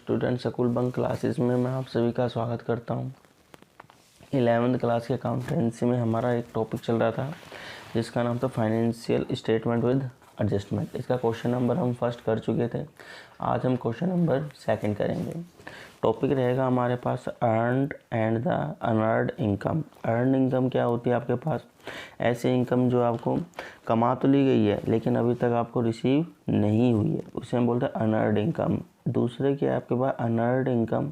Student school bunk classes में मैं आप सभी का स्वागत करता हूं। 11वीं क्लास के अकाउंटेंसी में हमारा एक टॉपिक चल रहा था जिसका नाम था फाइनेंशियल स्टेटमेंट विद एडजस्टमेंट। इसका क्वेश्चन नंबर हम फर्स्ट कर चुके थे। आज हम क्वेश्चन नंबर सेकंड करेंगे। टॉपिक रहेगा हमारे पास earned and the unearned income. Earned income क्या होती है? आपके पास ऐसी इनकम जो आपको कमा तो ली गई है लेकिन अभी तक आपको रिसीव नहीं हुई है, उसे हम बोलते हैं अनअर्नड इनकम। दूसरे क्या है आपके पास? Unearned income.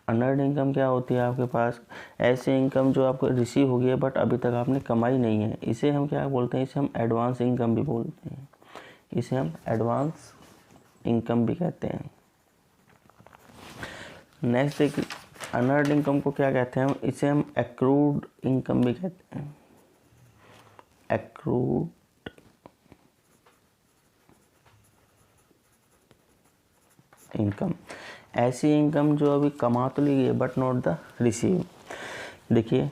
अनअर्नड इनकम क्या होती है? आपके पास ऐसी इनकम जो आपको रिसीव हो गई है बट अभी तक आपने कमाई नहीं है, इसे हम क्या बोलते हैं? इसे हम एडवांस इनकम भी बोलते हैं। इसे हम एडवांस इनकम भी कहते हैं। नेक्स्ट देखिए, अनअर्नड इनकम को क्या कहते हैं? इसे हम एक्रूड इनकम भी कहते हैं। एक्रूड इनकम, ऐसी इनकम जो अभी कमा तो ली गई है बट नॉट द रिसीव। देखिए,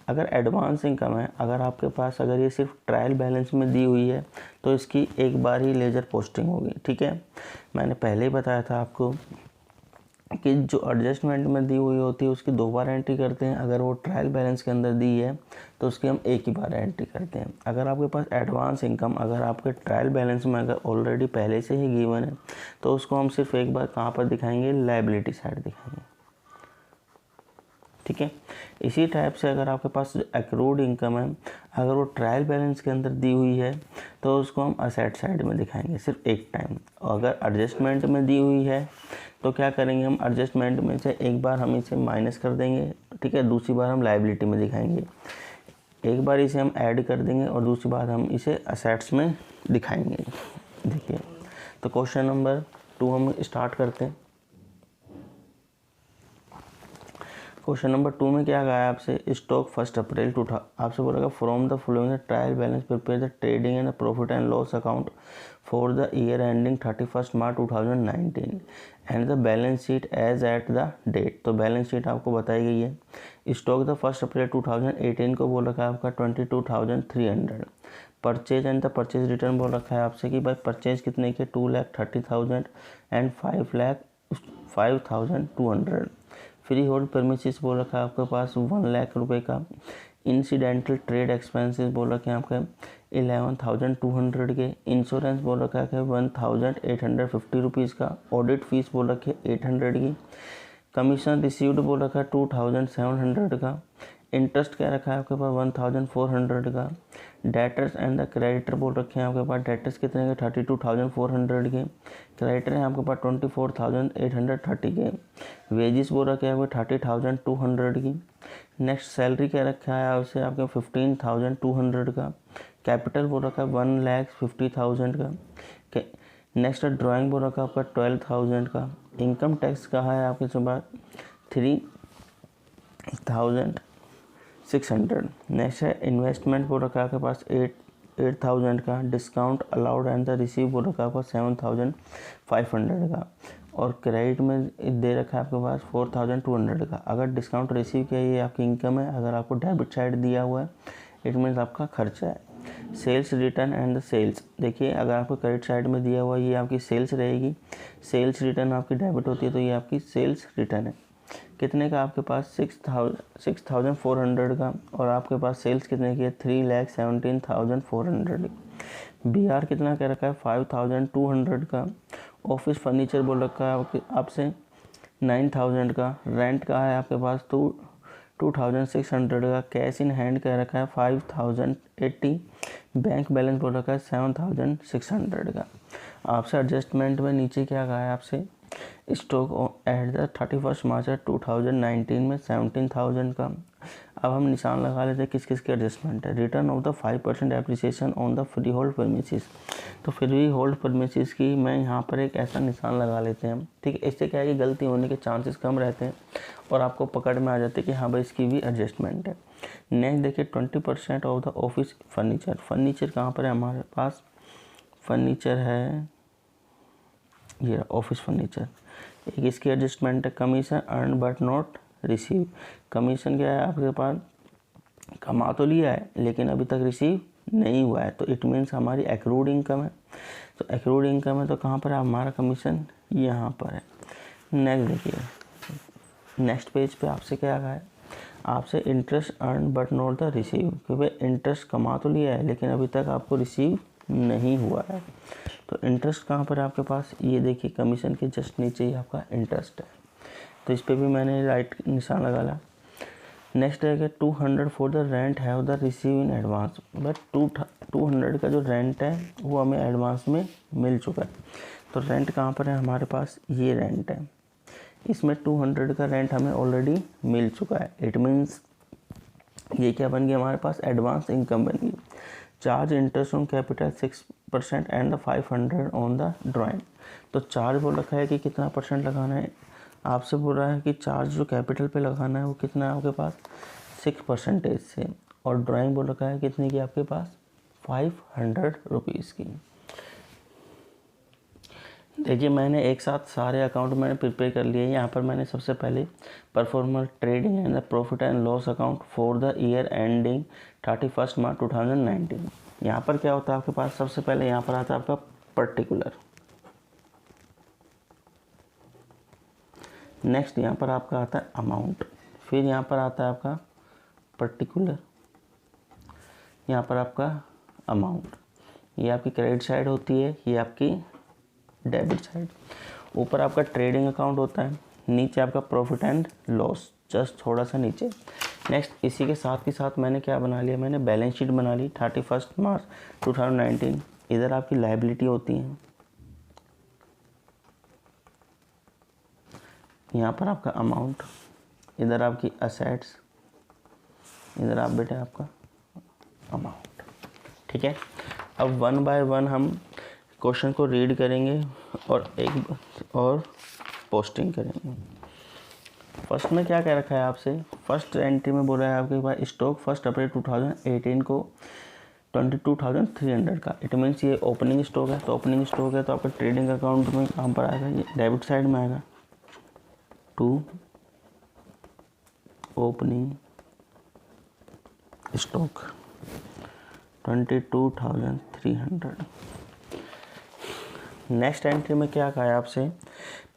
अगर एडवांस इनकम है, अगर आपके पास अगर ये सिर्फ ट्रायल बैलेंस में दी हुई है तो इसकी एक बार ही लेजर पोस्टिंग होगी। ठीक है, मैंने पहले ही बताया था आपको कि जो एडजस्टमेंट में दी हुई होती है उसकी 2 बार एंट्री करते हैं। अगर वो ट्रायल बैलेंस के अंदर दी है तो उसकी हम एक ही बार एंट्री करते हैं। अगर आपके पास एडवांस इनकम अगर आपके ट्रायल बैलेंस में अगर ऑलरेडी पहले से ही गिवन है तो उसको हम सिर्फ एक बार कहाँ पर दिखाएंगे? लायबिलिटी साइड दिखाएंगे। ठीक है, इसी टाइप से अगर आपके पास एक्रूड इनकम है, अगर वो ट्रायल बैलेंस के अंदर दी हुई है तो उसको हम असेट साइड में दिखाएंगे सिर्फ एक टाइम। और अगर एडजस्टमेंट में दी हुई है तो क्या करेंगे? हम एडजस्टमेंट में से एक बार हम इसे माइनस कर देंगे, ठीक है, दूसरी बार हम लायबिलिटी में दिखाएंगे। एक बार इसे हम ऐड कर देंगे और दूसरी बार हम इसे असेट्स में दिखाएंगे। देखिए, तो क्वेश्चन नंबर 2 हम स्टार्ट करते हैं। क्वेश्चन नंबर 2 में क्या कहा है आपसे? स्टॉक 1 अप्रैल 2000 आपसे बोलेगा from the following trial balance prepare the trading and profit and loss account for the year ending 31 March 2019 and the balance sheet as at the date. तो बैलेंस शीट आपको बताई गई है। स्टॉक द 1 अप्रैल 2018 को बोल रखा है आपका 22,300। Purchase and the purchase return बोल रखा है आपसे कि भाई परचेज कितने के? 2,30,000 एंड 5,0200। फ्री होल्ड परमिसेस बोल रखा है आपके पास 1 लाख रुपए का। इंसिडेंटल ट्रेड एक्सपेंसेस बोल रखे हैं आपके 11,200 के। इंश्योरेंस बोल रखा है 1,850 रुपीज़ का। ऑडिट फीस बोल रखी है 800 की। कमीशन रिसीव्ड बोल रखा है 2,700 का। इंटरेस्ट क्या रखा है आपके पास? 1,400 का। डेटर्स एंड द क्रेडिटर बोल रखे हैं आपके पास। डेटर्स कितने के? 32,400 के। क्रेडिटर है आपके पास 24,830 के। वेजिस बोल रखे हैं आपके 30,200 की। नेक्स्ट सैलरी क्या रखा है आपसे? आपके 15,200 का। कैपिटल बोल रखा है 1,50,000 का। नेक्स्ट ड्राइंग बोल रखा है आपका 12,000 का। इनकम टैक्स कहा है आपके पास 3,600। नेक्स्ट है इन्वेस्टमेंट बोल रखा है आपके पास 8,000 का। Discount allowed and the receive बोल रखा है आपका 7,500 का। और क्रेडिट में दे रखा है आपके पास 4,200 का। अगर डिस्काउंट रिसीव किया ये आपकी इनकम है, अगर आपको डेबिट साइड दिया हुआ है इट मीन्स आपका खर्चा है। Sales return and the sales, देखिए अगर आपको क्रेडिट साइड में दिया हुआ है ये आपकी सेल्स रहेगी। सेल्स रिटर्न आपकी डेबिट होती है तो ये आपकी सेल्स रिटर्न है। कितने का? आपके पास 6,400 का। और आपके पास सेल्स कितने की है? 3,17,400। BR कितना कह रखा है? 5,200 का। ऑफिस फर्नीचर बोल रखा है आपसे 9,000 का। रेंट का है आपके पास 2,600 का। कैश इन हैंड कह रखा है 5,080। बैंक बैलेंस बोल रखा है 7,600 का। आपसे एडजस्टमेंट में नीचे क्या कहा है आपसे? स्टॉक एट द 31 मार्च 2019 में 17,000 का। अब हम निशान लगा लेते हैं किस किस के एडजस्टमेंट है। Return of the 5% appreciation on the free hold premises. तो फ्री होल्ड परमिसेस की मैं यहाँ पर एक ऐसा निशान लगा लेते हैं। ठीक है, इससे क्या है कि गलती होने के चांसेस कम रहते हैं और आपको पकड़ में आ जाते हैं कि हाँ भाई इसकी भी एडजस्टमेंट है। नेक्स्ट देखिए 20% of the office furniture. Furniture कहाँ पर है हमारे पास? फर्नीचर है ये ऑफिस फर्नीचर। एक इसकी एडजस्टमेंट है commission earn but not receive. Commission क्या है आपके पास? कमा तो लिया है लेकिन अभी तक रिसीव नहीं हुआ है, तो इट मीन्स हमारी एक्रूड इनकम है। तो एक्रूड इनकम है तो कहाँ पर है हमारा कमीशन? यहाँ पर है। नेक्स्ट देखिए, नेक्स्ट पेज पे आपसे क्या कहा है, आपसे interest earn but not the receive, क्योंकि इंटरेस्ट कमा तो लिया है लेकिन अभी तक आपको रिसीव नहीं हुआ है। तो इंटरेस्ट कहाँ पर है आपके पास, ये देखिए कमीशन के जस्ट नीचे ही आपका इंटरेस्ट है, तो इस पर भी मैंने राइट निशान लगा ला। नेक्स्ट है कि 200 for the rent have the receive in advance, but 200 का जो रेंट है वो हमें एडवांस में मिल चुका है। तो रेंट कहाँ पर है हमारे पास, ये रेंट है, इसमें 200 का रेंट हमें ऑलरेडी मिल चुका है। इट मीन्स ये क्या बन गया हमारे पास, एडवांस इनकम बन गई। Charge interest on capital 6% and the 500 on the drawing. तो चार्ज बोल रखा है कि कितना परसेंट लगाना है, आपसे बोल रहा है कि चार्ज जो कैपिटल पे लगाना है वो कितना है आपके पास, 6% से, और ड्राइंग बोल रखा है कितने की आपके पास, 500 रुपीज़ की। देखिए मैंने एक साथ सारे अकाउंट मैंने प्रिपेयर कर लिए। यहाँ पर मैंने सबसे पहले performer trading and the profit and loss account for the year ending 31 March 2019। यहाँ पर क्या होता है आपके पास, सबसे पहले यहाँ पर आता है आपका पर्टिकुलर, नेक्स्ट यहाँ पर आपका आता है अमाउंट, फिर यहाँ पर आता है आपका पर्टिकुलर, यहाँ पर आपका अमाउंट। ये आपकी क्रेडिट साइड होती है, ये आपकी डेबिट साइड। ऊपर आपका ट्रेडिंग अकाउंट होता है, नीचे आपका प्रॉफिट एंड लॉस, जस्ट थोड़ा सा नीचे। नेक्स्ट इसी के साथ ही साथ मैंने क्या बना लिया, मैंने बैलेंस शीट बना ली 31 मार्च 2019। इधर आपकी लायबिलिटी होती है, यहाँ पर आपका अमाउंट, इधर आपकी असेट्स, इधर आप बेटे आपका अमाउंट। ठीक है, अब वन बाय वन हम क्वेश्चन को रीड करेंगे और पोस्टिंग करेंगे। फर्स्ट में क्या कह रखा है आपसे, फर्स्ट एंट्री में बोला है आपके पास स्टॉक 1 अप्रैल 2018 को 22,300 का। इट मीन्स ये ओपनिंग स्टॉक है, तो ओपनिंग स्टॉक है तो आपका ट्रेडिंग अकाउंट में कहाँ पर आएगा, ये डेबिट साइड में आएगा, to opening stock 22,300। Next entry में क्या कहा है आपसे,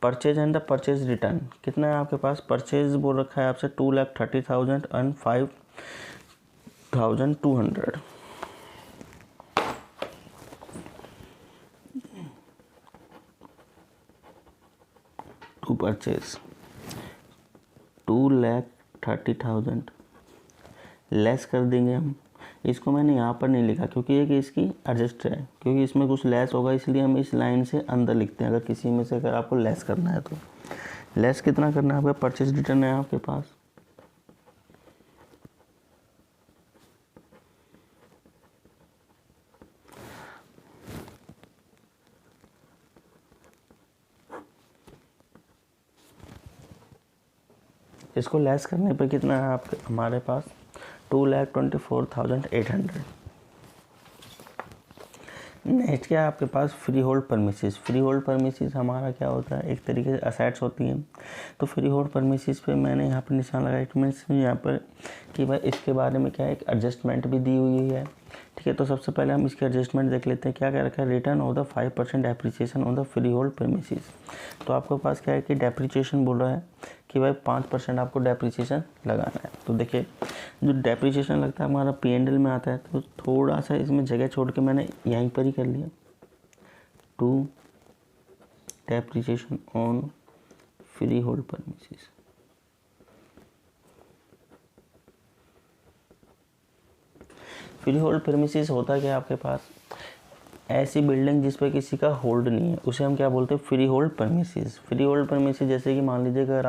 purchase and the purchase return. कितना है आपके पास, परचेज बोल रखा है आपसे 2,30,000 एंड 5,200। टू परचेज 2,30,000 लेस कर देंगे हम। इसको मैंने यहाँ पर नहीं लिखा क्योंकि ये कि इसकी एडजस्ट है, क्योंकि इसमें कुछ लेस होगा इसलिए हम इस लाइन से अंदर लिखते हैं। अगर किसी में से अगर आपको लेस करना है तो लेस कितना करना है, आपका परचेज रिटर्न है आपके पास, इसको लेस करने पे कितना है आपके हमारे पास 2,24,800। नेक्स्ट क्या है आपके पास, freehold premises. Freehold premises हमारा क्या होता है, एक तरीके से असेट्स होती हैं। तो फ्री होल्ड परमिसेस पे मैंने यहाँ पर निशान लगाया, इट मीन्स यहाँ पर कि भाई इसके बारे में क्या है, एक एडजस्टमेंट भी दी हुई है। ठीक है, तो सबसे पहले हम इसके एडजस्टमेंट देख लेते हैं। क्या कह रखा है, return of the 5% depreciation on the free hold premises. तो आपके पास क्या है कि डेप्रिसिएशन बोल रहा है कि भाई 5% आपको डेप्रिसिएशन लगाना है। तो देखिए जो डेप्रिसिएशन लगता है हमारा P&L में आता है, तो थोड़ा सा इसमें जगह छोड़ के मैंने यहीं पर ही कर लिया, to depreciation on freehold premises. Freehold premises होता है क्या आपके पास, ऐसी बिल्डिंग जिस पे किसी का होल्ड नहीं है उसे हम क्या बोलते हैं, free hold premises. Freehold premises जैसे कि मान लीजिए अगर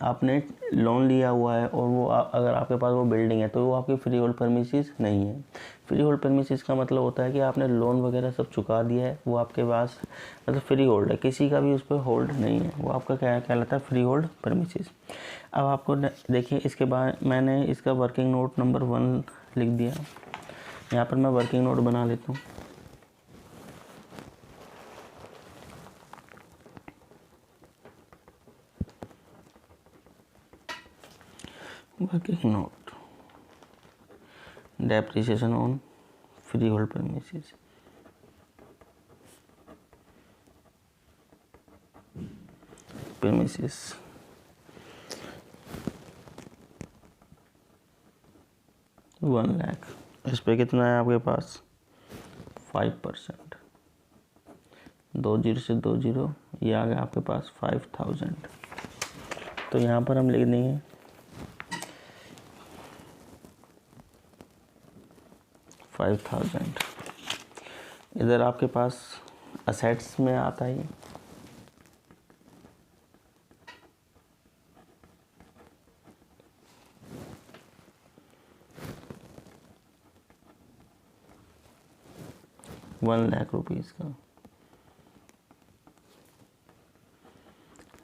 आपने लोन लिया हुआ है और वो अगर आपके पास वो बिल्डिंग है तो वो आपकी फ्री होल्ड परमिसेस नहीं है। फ्री होल्ड परमिसेस का मतलब होता है कि आपने लोन वगैरह सब चुका दिया है, वो आपके पास मतलब फ्री होल्ड है, किसी का भी उस पर होल्ड नहीं है, वो आपका क्या कहलाता है, फ्री होल्ड परमिसेस। अब आपको देखिए इसके बाद मैंने इसका वर्किंग नोट नंबर 1 लिख दिया। यहाँ पर मैं वर्किंग नोट बना लेता हूँ। Working note depreciation on freehold premises. Premises, one lakh. इस पे कितना है आपके पास 5%, 2 जीरो से 2 जीरो, ये आ गया आपके पास 5000। तो यहाँ पर हम लिख देंगे 5000। इधर आपके पास असेट्स में आता है 1 लाख रुपीज़ का,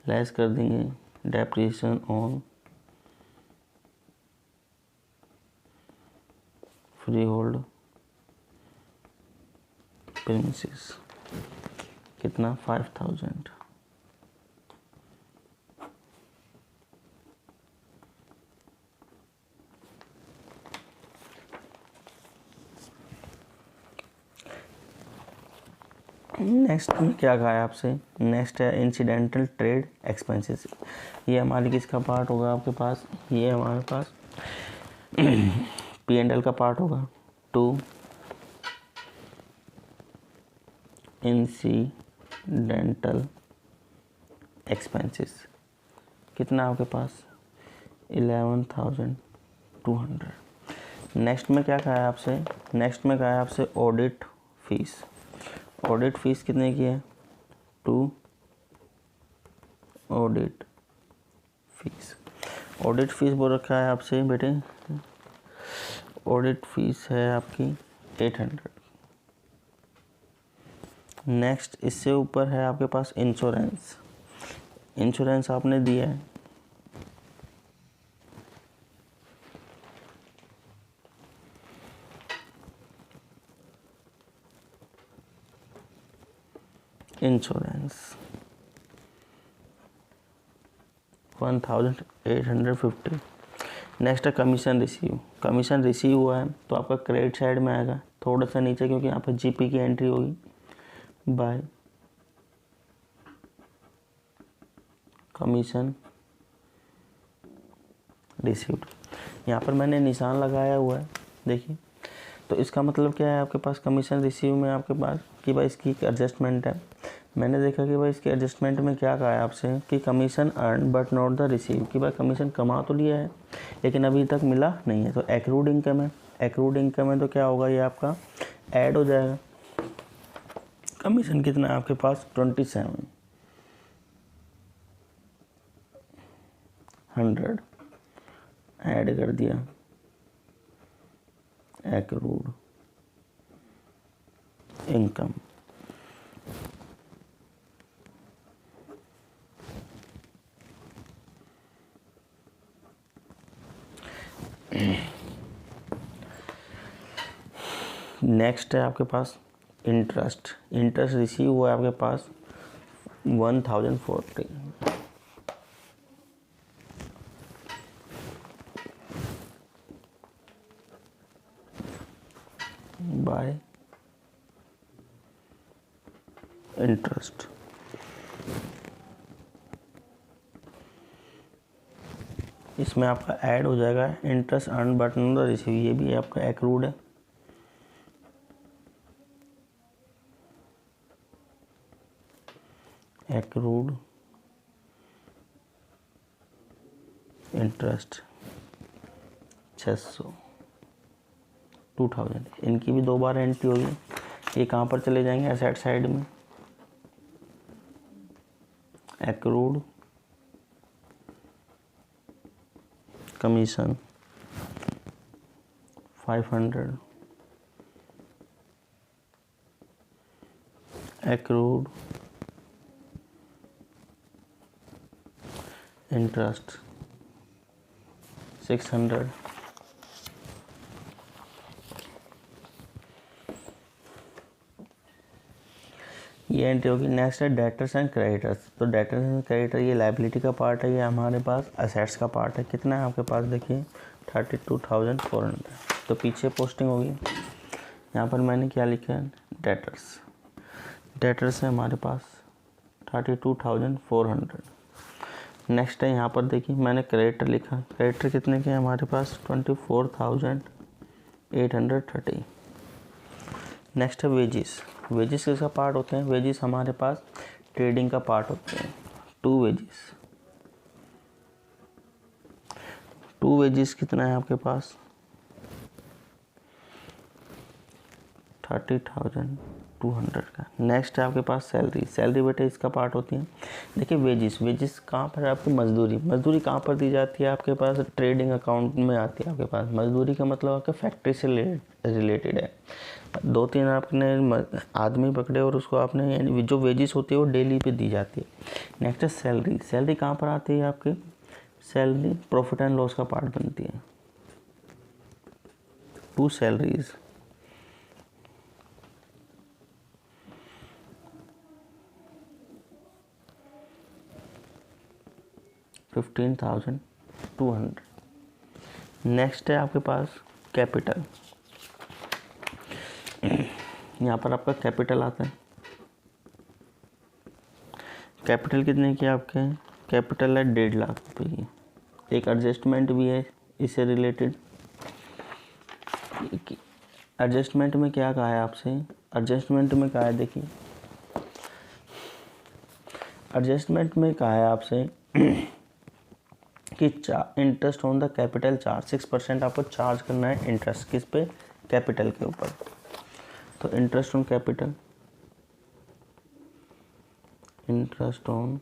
लेस कर देंगे depreciation on free hold premises, कितना 5000। नेक्स्ट में क्या कहा है आपसे, नेक्स्ट है इंसिडेंटल ट्रेड एक्सपेंसेस। ये हमारी किसका पार्ट होगा आपके पास, ये हमारे पास P&L का पार्ट होगा। 2 इंसिडेंटल एक्सपेंसेस, कितना आपके पास 11,200। नेक्स्ट में क्या कहा है आपसे, नेक्स्ट में कहा है आपसे ऑडिट फीस। ऑडिट फीस कितने की है 2 ऑडिट फीस। ऑडिट फीस बोल रखा है आपसे बेटे, ऑडिट फीस है आपकी 800। नेक्स्ट इससे ऊपर है आपके पास इंश्योरेंस। इंश्योरेंस आपने दिया है इंश्योरेंस 1850। नेक्स्ट है कमीशन रिसीव। कमीशन रिसीव हुआ है तो आपका क्रेडिट साइड में आएगा, थोड़ा सा नीचे, क्योंकि यहाँ पर जीपी की एंट्री होगी बाय कमीशन रिसीव्ड। यहाँ पर मैंने निशान लगाया हुआ है देखिए, तो इसका मतलब क्या है आपके पास कमीशन रिसीव में आपके पास कि भाई इसकी एक एडजस्टमेंट है। मैंने देखा कि भाई इसके एडजस्टमेंट में क्या कहा है आपसे कि commission earn but not the receive, कि भाई कमीशन कमा तो लिया है लेकिन अभी तक मिला नहीं है। तो एक्रूड इनकम है, एक्रूड इनकम है तो क्या होगा, ये आपका ऐड हो जाएगा। कमीशन कितना है आपके पास 2700 ऐड कर दिया एक्रूड इनकम। नेक्स्ट है आपके पास इंटरेस्ट। इंटरेस्ट रिसीव हुआ है आपके पास 1040 बाय इंटरेस्ट। इसमें आपका ऐड हो जाएगा interest earn but not receive, ये भी आपका एक्रूड है। Accrued interest 600 2000। इनकी भी 2 बार एंट्री होगी। ये कहाँ पर चले जाएंगे, एसेट साइड में, एक्रूड कमीशन 500 एक्रूड इंटरेस्ट 600। ये एंट्री होगी। नेक्स्ट है डेटर्स एंड क्रेडिटर्स। तो डेटर्स एंड क्रेडिटर ये लाइबिलिटी का पार्ट है, ये हमारे पास असेट्स का पार्ट है। कितना है आपके पास देखिए 32,400। तो पीछे पोस्टिंग होगी। यहाँ पर मैंने क्या लिखा है डेटर्स। डेटर्स है हमारे पास 32,400। नेक्स्ट है यहाँ पर देखिए मैंने क्रेडिटर लिखा, क्रेडिटर कितने के हैं हमारे पास 24,830। नेक्स्ट है वेजिस, वेजिस किसका पार्ट होते हैं, वेजिस हमारे पास ट्रेडिंग का पार्ट होते हैं। टू वेजिस कितना है आपके पास 30,200 का। नेक्स्ट है आपके पास सैलरी, सैलरी बेटे इसका पार्ट होती है। देखिए वेजिस कहाँ पर है आपकी, मजदूरी कहाँ पर दी जाती है आपके पास, ट्रेडिंग अकाउंट में आती है आपके पास। मजदूरी का मतलब आपके फैक्ट्री से रिलेटेड है। 2-3 आपने आदमी पकड़े और उसको आपने, यानी जो वेजिस होती है वो डेली पे दी जाती है। नेक्स्ट है सैलरी, सैलरी कहाँ पर आती है आपकी, सैलरी प्रॉफिट एंड लॉस का पार्ट बनती है। 2 सैलरीज, $15,200। नेक्स्ट है आपके पास कैपिटल, यहाँ पर आपका कैपिटल आता है। कैपिटल कितने की आपके, कैपिटल है 1.5 लाख रुपए की। एक एडजस्टमेंट भी है इससे रिलेटेड। एडजस्टमेंट में क्या कहा है आपसे, एडजस्टमेंट में कहा है, देखिए एडजस्टमेंट में कहा है आपसे कि interest on the capital charge 6% आपको चार्ज करना है। इंटरेस्ट किस पे, कैपिटल के ऊपर। तो interest on capital, interest on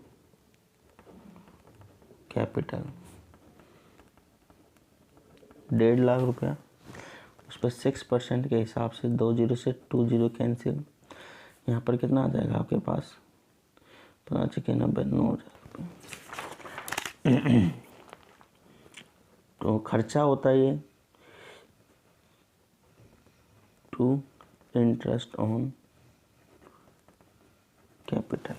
capital 1.5 lakh रुपया, उस पर 6% के हिसाब से 2 0 से 2 0 कैंसिल। यहाँ पर कितना आ जाएगा आपके पास 5,90,9,000 रुपये। तो खर्चा होता है ये टू इंटरेस्ट ऑन कैपिटल,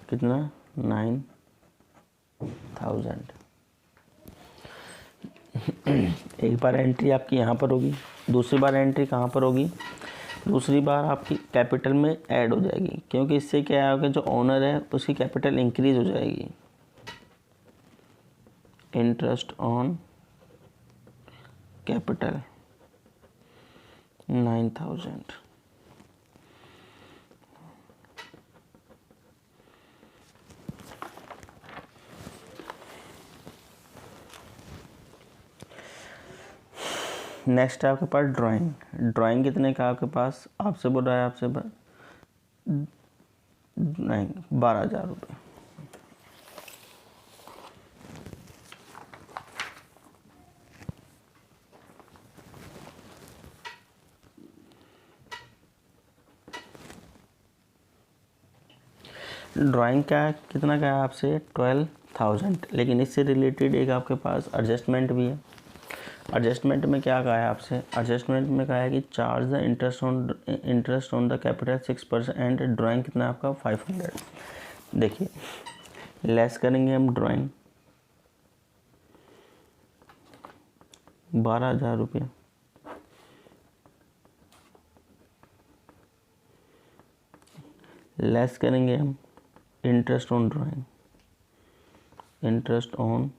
कितना 9,000। एक बार एंट्री आपकी यहाँ पर होगी, दूसरी बार एंट्री कहाँ पर होगी, दूसरी बार आपकी कैपिटल में ऐड हो जाएगी, क्योंकि इससे क्या होगा, जो ओनर है उसकी कैपिटल इंक्रीज हो जाएगी। Interest on capital 9,000। नेक्स्ट है आपके पास ड्राइंग, ड्राइंग कितने का आपके पास, आपसे बोल रहा है आपसे नहीं 12,000 रुपये। ड्राइंग का कितना का है आपसे 12,000, लेकिन इससे रिलेटेड एक आपके पास एडजस्टमेंट भी है। एडजस्टमेंट में क्या कहा है आपसे, एडजस्टमेंट में कहा है कि charge the interest on the capital 6% and drawing कितना आपका 500। देखिए लेस करेंगे हम ड्राइंग 12,000 रुपये, लेस करेंगे हम interest on drawing, interest on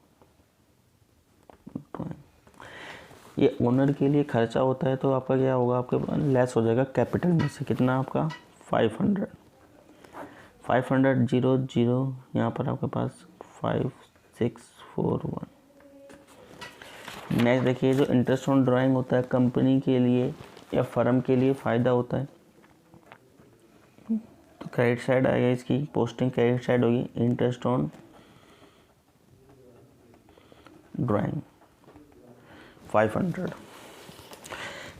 drawing ये ओनर के लिए खर्चा होता है, तो आपका क्या होगा, आपके लेस हो जाएगा कैपिटल में से, कितना आपका 500 0 0, यहाँ पर आपके पास 5641। नेक्स्ट देखिए, जो इंटरेस्ट ऑन ड्राइंग होता है कंपनी के लिए या फर्म के लिए फ़ायदा होता है, तो क्रेडिट साइड आएगा, इसकी पोस्टिंग क्रेडिट साइड होगी, इंटरेस्ट ऑन ड्राइंग 500।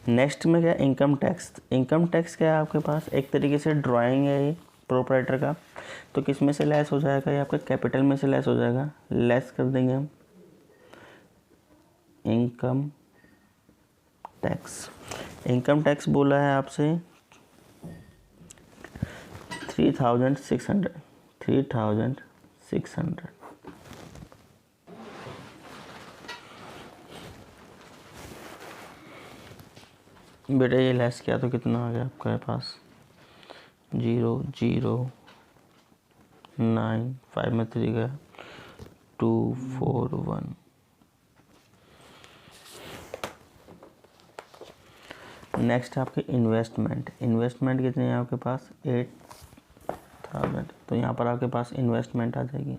नेक्स्ट में क्या, इनकम टैक्स। इनकम टैक्स क्या है आपके पास, एक तरीके से ड्राइंग है ये प्रोप्राइटर का, तो किस में से लेस हो जाएगा, ये आपका कैपिटल में से लेस हो जाएगा। लेस कर देंगे हम इनकम टैक्स। इनकम टैक्स बोला है आपसे 3,600 बेटा, ये लेस किया तो कितना आ गया आपके पास 0 0 9, 5 में 3 गया 241। नेक्स्ट है आपके इन्वेस्टमेंट कितनी है आपके पास 8,000, तो यहाँ पर आपके पास इन्वेस्टमेंट आ जाएगी।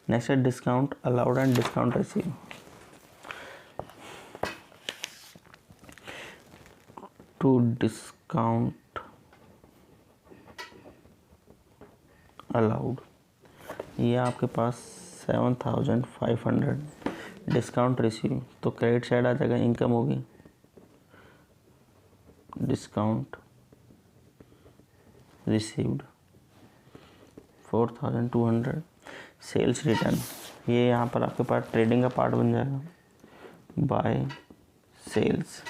नेक्स्ट है discount allowed and discount receive. To discount allowed, ये आपके पास 7,500। डिस्काउंट रिसीव, तो क्रेडिट साइड आ जाएगा, इनकम होगी, डिस्काउंट रिसीव्ड 4,200। सेल्स रिटर्न, ये यहाँ पर आपके पास ट्रेडिंग का पार्ट बन जाएगा। बाय सेल्स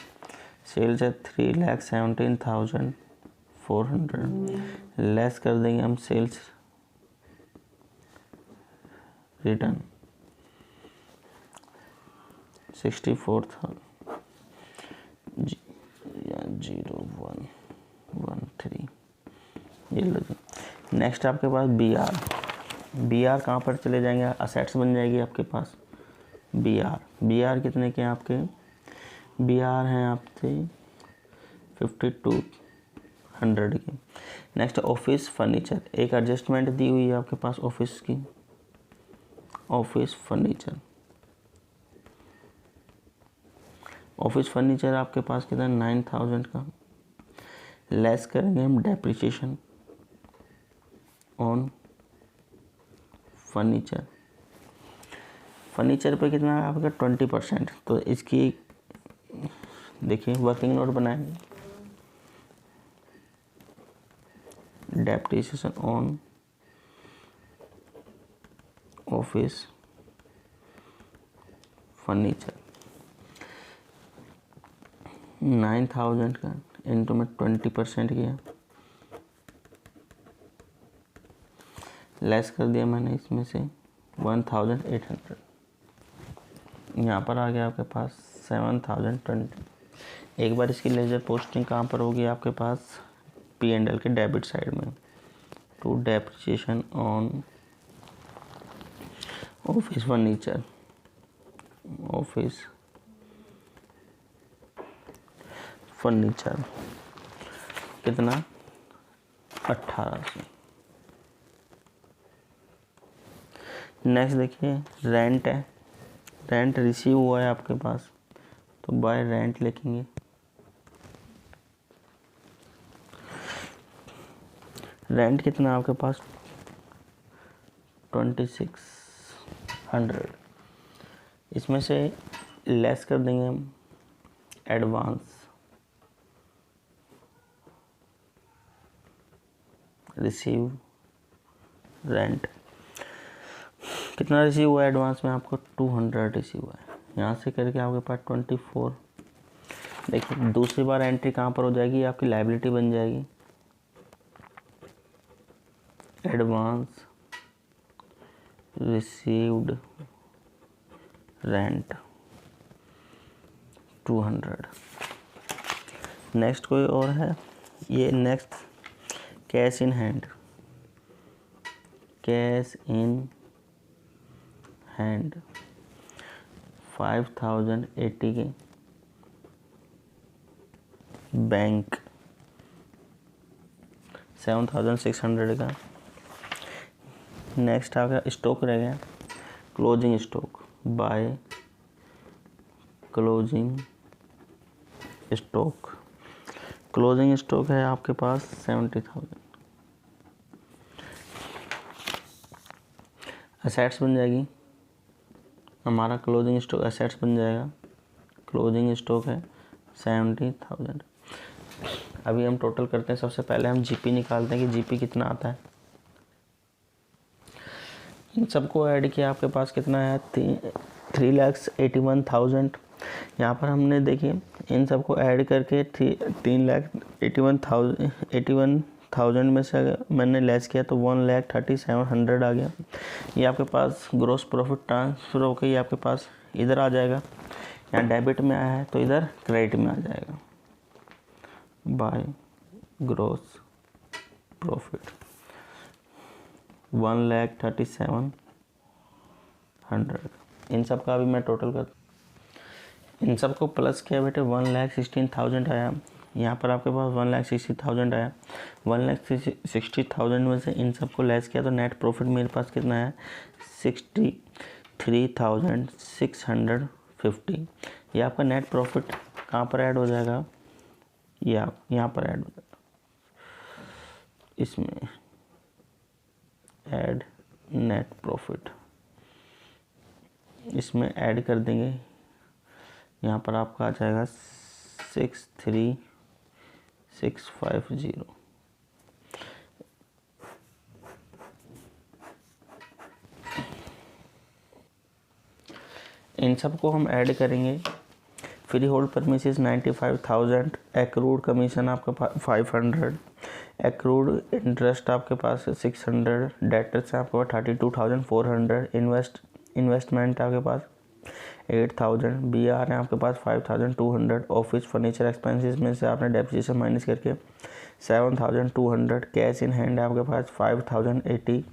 है 3,17,400, लेस कर देंगे हम सेल्स रिटर्न 64,000 0113, ये लगे। नेक्स्ट आपके पास बी आर कहाँ पर चले जाएंगे, असेट्स बन जाएगी आपके पास। बी आर कितने के हैं आपके, बी आर हैं आपके 5,200 के। नेक्स्ट ऑफिस फर्नीचर, एक एडजस्टमेंट दी हुई है आपके पास ऑफिस की, ऑफिस फर्नीचर आपके पास कितना 9,000 का। लेस करेंगे हम डेप्रिसिएशन ऑन फर्नीचर पे कितना है आपका 20%, तो इसकी देखिए वर्किंग नोट बनाएंगे। डेप्रिसिएशन ऑन ऑफिस फर्नीचर 9,000 का इंटू में 20% किया, लेस कर दिया मैंने इसमें से 1,800। यहाँ पर आ गया आपके पास 7,020। एक बार इसकी लेजर पोस्टिंग कहाँ पर होगी आपके पास, P&L के डेबिट साइड में। To depreciation on office furniture कितना 1,800। नेक्स्ट देखिए रेंट है, रेंट रिसीव हुआ है आपके पास, तो बाय रेंट लिखेंगे। रेंट कितना आपके पास 2,600, इसमें से लेस कर देंगे हम एडवांस रिसीव रेंट। कितना रिसीव हुआ है एडवांस में आपको 200 रिसीव हुआ है। यहाँ से करके आपके पास 24। देखिए दूसरी बार एंट्री कहाँ पर हो जाएगी, आपकी लायबिलिटी बन जाएगी। Advance received rent 200। नेक्स्ट कोई और है, ये नेक्स्ट कैश इन हैंड 5,080 के। बैंक 7,600 का। नेक्स्ट आ गया स्टॉक रह गया, closing stock by closing stock है आपके पास 70,000। असेट्स बन जाएगी हमारा, क्लोजिंग स्टॉक असेट्स बन जाएगा। क्लोजिंग स्टॉक है 70,000। अभी हम टोटल करते हैं। सबसे पहले हम जीपी निकालते हैं कि जीपी कितना आता है। इन सबको ऐड किया आपके पास कितना है 3,81,000। यहाँ पर हमने देखिए इन सबको ऐड करके 3,81,000 में से अगर मैंने लेस किया तो 1,37,100 आ गया। ये आपके पास ग्रॉस प्रॉफिट ट्रांसफ़र होकर ये आपके पास इधर आ जाएगा। यहाँ डेबिट में आया है तो इधर क्रेडिट में आ जाएगा। By gross profit 1,37,100। इन सब का अभी मैं टोटल कर, इन सब को प्लस किया बेटे 1,16,000 आया। यहाँ पर आपके पास 1,60,000 आया। 1,60,000 में से इन सब को लेस किया तो नेट प्रॉफिट मेरे पास कितना है 63,650। ये आपका नेट प्रॉफिट कहाँ पर ऐड हो जाएगा, ये आप यहाँ पर ऐड हो जाएगा, इसमें ऐड नेट प्रॉफिट, इसमें ऐड कर देंगे। यहाँ पर आपका आ जाएगा 63,650। इन सब को हम ऐड करेंगे। Free hold premises 95,000, accrued commission आपका 500, एक्रूड इंटरेस्ट आपके पास 600, डेटर्स आपके पास 32,400, इन्वेस्टमेंट आपके पास 8,000, BR है आपके पास 5,200, ऑफिस फर्नीचर एक्सपेंसेस में से आपने डेप्रिसिएशन माइनस करके 7,200, कैश इन हैंड है आपके पास 5,080,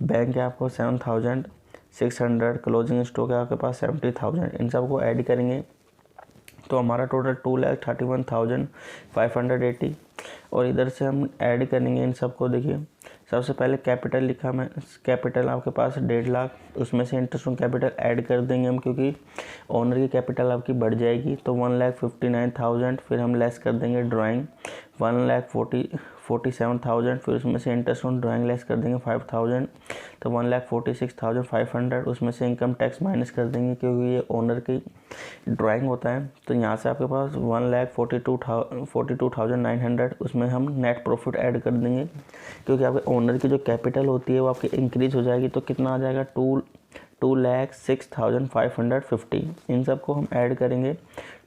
बैंक है आपको 7,600, क्लोजिंग स्टॉक है आपके पास 70,000। इन सब को ऐड करेंगे तो हमारा टोटल 2,31,580। और इधर से हम ऐड करेंगे इन सब को। देखिए सबसे पहले कैपिटल लिखा मैं, कैपिटल आपके पास 1.5 लाख, उसमें से इंटरेस्ट ऑन कैपिटल ऐड कर देंगे हम, क्योंकि ओनर की कैपिटल आपकी बढ़ जाएगी तो 1,59,000। फिर हम लेस कर देंगे ड्राइंग 1,47,000, फिर उसमें से इंटरेस्ट ऑन ड्राइंग लेस कर देंगे 5,000 तो 1,46,500। उसमें से इनकम टैक्स माइनस कर देंगे क्योंकि ये ओनर की ड्राइंग होता है। तो यहाँ से आपके पास 1,42,900, उसमें हम नेट प्रॉफिट ऐड कर देंगे क्योंकि आपके ओनर की जो कैपिटल होती है वो आपकी इंक्रीज हो जाएगी। तो कितना आ जाएगा 2,06,550। इन सब को हम ऐड करेंगे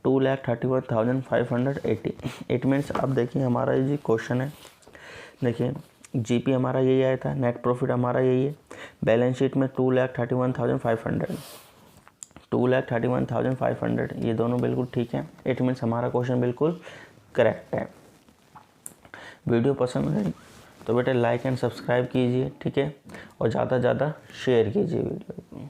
2,31,580। इट मीन्स अब देखिए हमारा ये क्वेश्चन है, देखिए GP हमारा यही आया था, नेट प्रॉफिट हमारा यही है, बैलेंस शीट में 2,31,500, 2,31,500, ये दोनों बिल्कुल ठीक है। इट मीन्स हमारा क्वेश्चन बिल्कुल करेक्ट है। वीडियो पसंद आई तो बेटे लाइक एंड सब्सक्राइब कीजिए, ठीक है, और ज़्यादा से ज़्यादा शेयर कीजिए वीडियो।